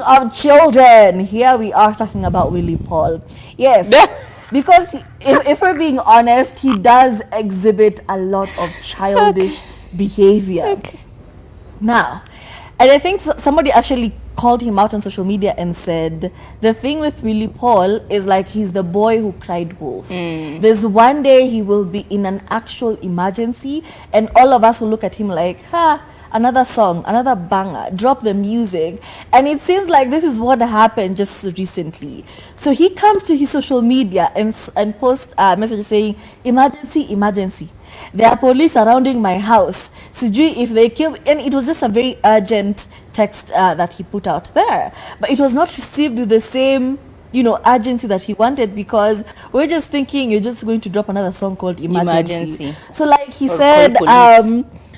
of children, here we are talking about Willie Paul. Yes, because if we're being honest, he does exhibit a lot of childish behavior. Okay. Now, and I think somebody actually called him out on social media and said, the thing with Willie Paul is like he's the boy who cried wolf. There's one day he will be in an actual emergency and all of us will look at him like, another song, another banger, drop the music. And it seems like this is what happened just recently. So he comes to his social media and posts a message saying, emergency, emergency. There are police surrounding my house. Sijui if they kill, and it was just a very urgent text that he put out there. But it was not received with the same, urgency that he wanted, because we're just thinking you're just going to drop another song called Emergency. So like he said,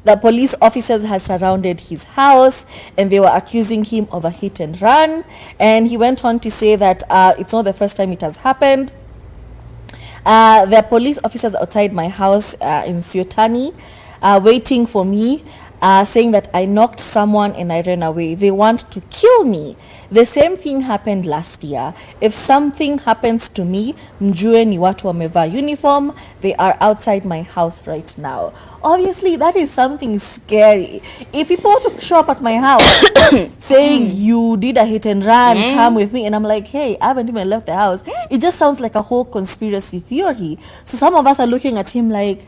the police officers had surrounded his house and they were accusing him of a hit and run. And he went on to say that it's not the first time it has happened. There are police officers outside my house in Siotani waiting for me, saying that I knocked someone and I ran away. They want to kill me. The same thing happened last year. If something happens to me, mjue ni watu wamevaa uniform. They are outside my house right now. Obviously, that is something scary. If people were to show up at my house saying you did a hit and run, come with me, and I'm like, hey, I haven't even left the house, it just sounds like a whole conspiracy theory. So some of us are looking at him like,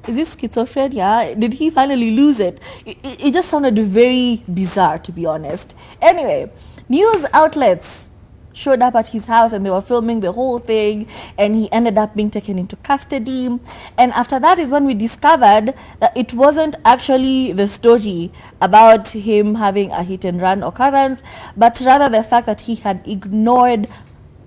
is this schizophrenia? Did he finally lose it? It just sounded very bizarre, to be honest. Anyway, news outlets showed up at his house and they were filming the whole thing, and he ended up being taken into custody. And after that is when we discovered that it wasn't actually the story about him having a hit and run occurrence, but rather the fact that he had ignored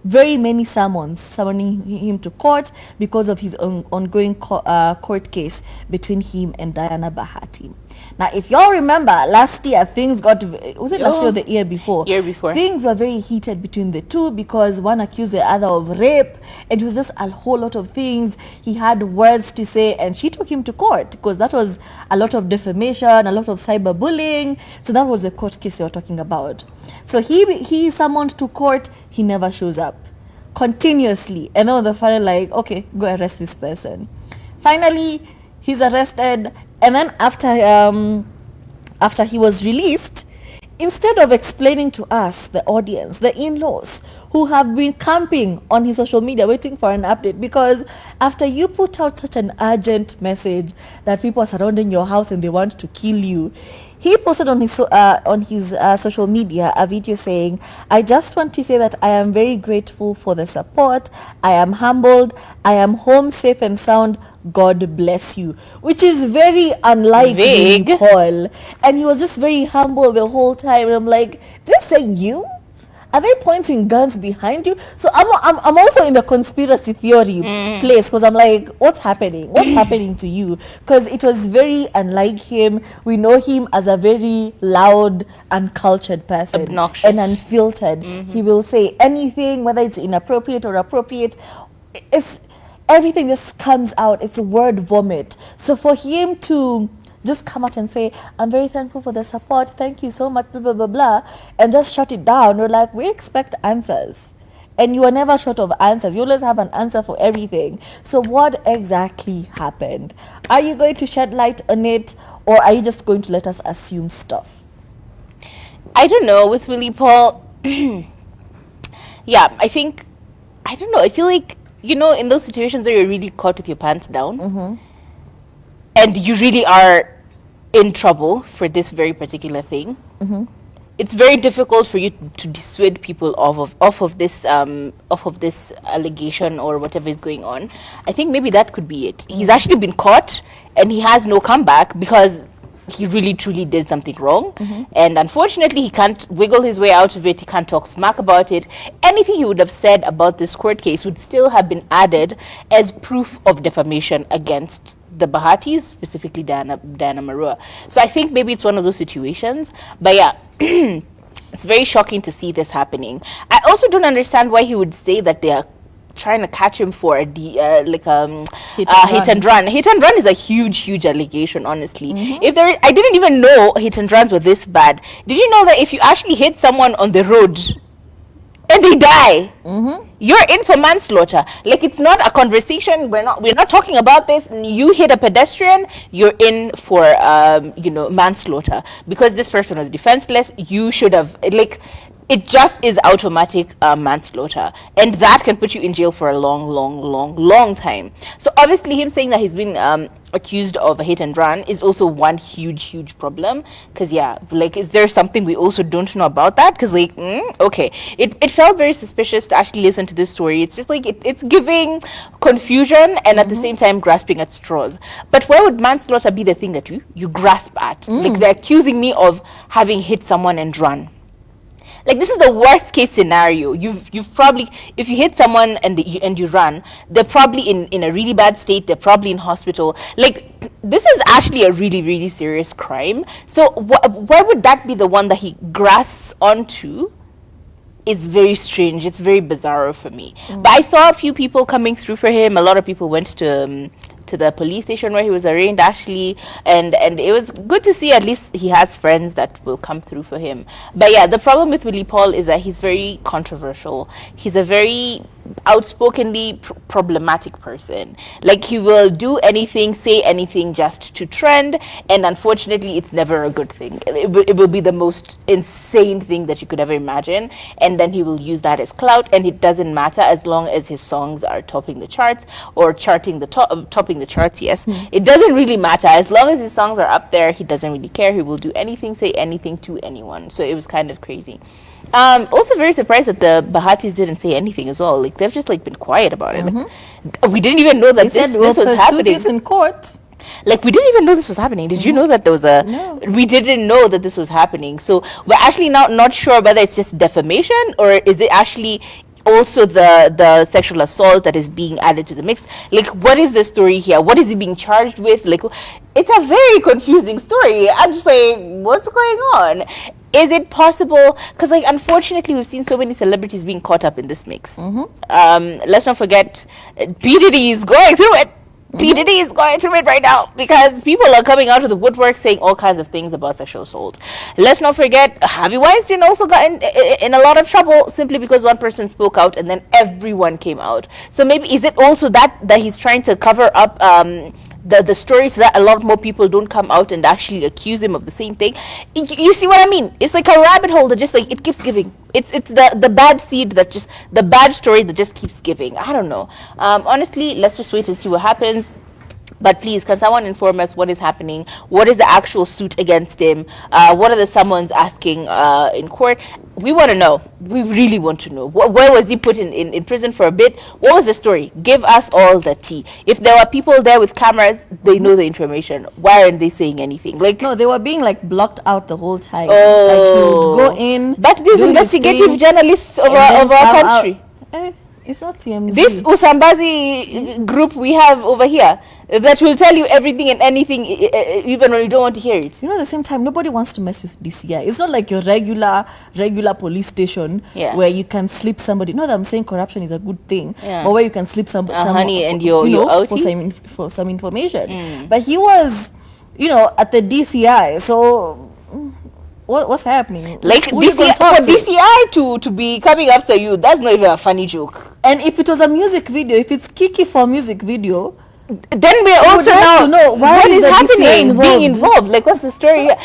very many summons summoning him to court because of his ongoing court case between him and Diana Bahati. Now, if y'all remember, last year things got, was it last year or the year before? Year before. Things were very heated between the two because one accused the other of rape. It was just a whole lot of things. He had words to say and she took him to court because that was a lot of defamation, a lot of cyberbullying. So that was the court case they were talking about. So he summoned to court, he never shows up continuously. And then the father like, okay, go arrest this person. Finally, he's arrested. And then after he was released, instead of explaining to us, the audience, the in-laws, who have been camping on his social media waiting for an update, because after you put out such an urgent message that people are surrounding your house and they want to kill you, he posted on his social media a video saying, I just want to say that I am very grateful for the support. I am humbled. I am home safe and sound. God bless you. Which is very unlike Willie Paul. And he was just very humble the whole time. And I'm like, they're saying you? Are they pointing guns behind you? So I'm also in the conspiracy theory place, because I'm like, what's happening? What's happening to you? Because it was very unlike him. We know him as a very loud, uncultured person. Obnoxious. And unfiltered. He will say anything, whether it's inappropriate or appropriate. Everything just comes out. It's a word vomit. So for him to just come out and say, I'm very thankful for the support, thank you so much, blah, blah, blah, blah, and just shut it down. We're like, we expect answers. And you are never short of answers. You always have an answer for everything. So what exactly happened? Are you going to shed light on it, or are you just going to let us assume stuff? I don't know, with Willie Paul, yeah, I don't know, I feel like, in those situations where you're really caught with your pants down, and you really are in trouble for this very particular thing, it's very difficult for you to dissuade people off of this allegation or whatever is going on. I think maybe that could be it. He's actually been caught and he has no comeback because he really truly did something wrong, and unfortunately he can't wiggle his way out of it. He can't talk smack about it. Anything he would have said about this court case would still have been added as proof of defamation against the Bahatis, specifically Diana Marua. So I think maybe it's one of those situations. But yeah, it's very shocking to see this happening. I also don't understand why he would say that they are trying to catch him for a Hit and hit and run. Hit and run is a huge allegation, honestly. If there, I didn't even know hit and runs were this bad. Did you know that if you actually hit someone on the road and they die, you're in for manslaughter? Like, it's not a conversation. We're not talking about this. You hit a pedestrian, you're in for manslaughter, because this person was defenseless. You should have, like, it just is automatic manslaughter, and that can put you in jail for a long time. So obviously him saying that he's been accused of a hit and run is also one huge problem, because like, is there something we also don't know about that? Because like, okay, it felt very suspicious to actually listen to this story. It's just like it's giving confusion and at the same time grasping at straws. But why would manslaughter be the thing that you grasp at? Like, they're accusing me of having hit someone and run. Like, this is the worst case scenario. You've probably, if you hit someone and you run, they're probably in a really bad state. They're probably in hospital. Like, this is actually a really serious crime. So why would that be the one that he grasps onto? It's very strange. It's very bizarre for me. But I saw a few people coming through for him. A lot of people went to the police station where he was arraigned, actually, and it was good to see at least he has friends that will come through for him. But yeah, the problem with Willie Paul is that he's very controversial. He's a very outspokenly problematic person. Like, he will do anything, say anything just to trend, and unfortunately it's never a good thing. It will be the most insane thing that you could ever imagine, and then he will use that as clout, and it doesn't matter as long as his songs are topping the charts, or topping the charts. It doesn't really matter. As long as his songs are up there, he doesn't really care. He will do anything, say anything to anyone. So it was kind of crazy. Also very surprised that the Bahatis didn't say anything as well. Like, they've just like been quiet about it. Like, we didn't even know that this was happening. This in court. Like, we didn't even know this was happening. Did you know that there was a... No. We didn't know that this was happening. So we're actually not sure whether it's just defamation, or is it actually also the sexual assault that is being added to the mix. Like, what is the story here? What is he being charged with? Like, it's a very confusing story. I'm just like, what's going on? Is it possible? Because, like, unfortunately, we've seen so many celebrities being caught up in this mix. Let's not forget, P. Diddy is going through it. P. Diddy is going through it right now, because people are coming out of the woodwork saying all kinds of things about sexual assault. Let's not forget, Harvey Weinstein also got in a lot of trouble simply because one person spoke out, and then everyone came out. So maybe, is it also that he's trying to cover up the story so that a lot more people don't come out and actually accuse him of the same thing? You see what I mean? It's like a rabbit hole that just, like, it keeps giving. It's the bad seed that just, the bad story that just keeps giving. I don't know. Honestly, let's just wait and see what happens. But please, can someone inform us what is happening? What is the actual suit against him? What are the summons asking in court? We want to know. We really want to know. Where was he put in prison for a bit? What was the story? Give us all the tea. If there were people there with cameras, they know the information. Why aren't they saying anything? Like, no, they were being like blocked out the whole time. Oh. Like, he would go in. But these investigative journalists over our country. It's not TMZ. This Usambazi group we have over here that will tell you everything and anything, even when you don't want to hear it. You know, at the same time, nobody wants to mess with DCI. It's not like your regular police station where you can slip somebody. Not that I'm saying corruption is a good thing, but where you can slip some honey and your for some information. But he was, at the DCI, so. What's happening? Like, for DCI to be coming after you, that's not even a funny joke. And if it was a music video, if it's Kiki for a music video, then we also now know what is happening, being involved. Like, what's the story here?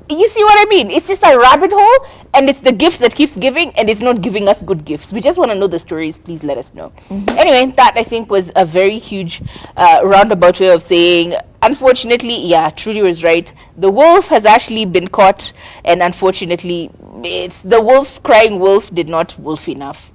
You see what I mean? It's just a rabbit hole, and it's the gift that keeps giving, and it's not giving us good gifts. We just want to know the stories. Please let us know. Anyway, that I think was a very huge roundabout way of saying, unfortunately, Trudy was right. The wolf has actually been caught, and unfortunately, it's the wolf crying wolf did not wolf enough.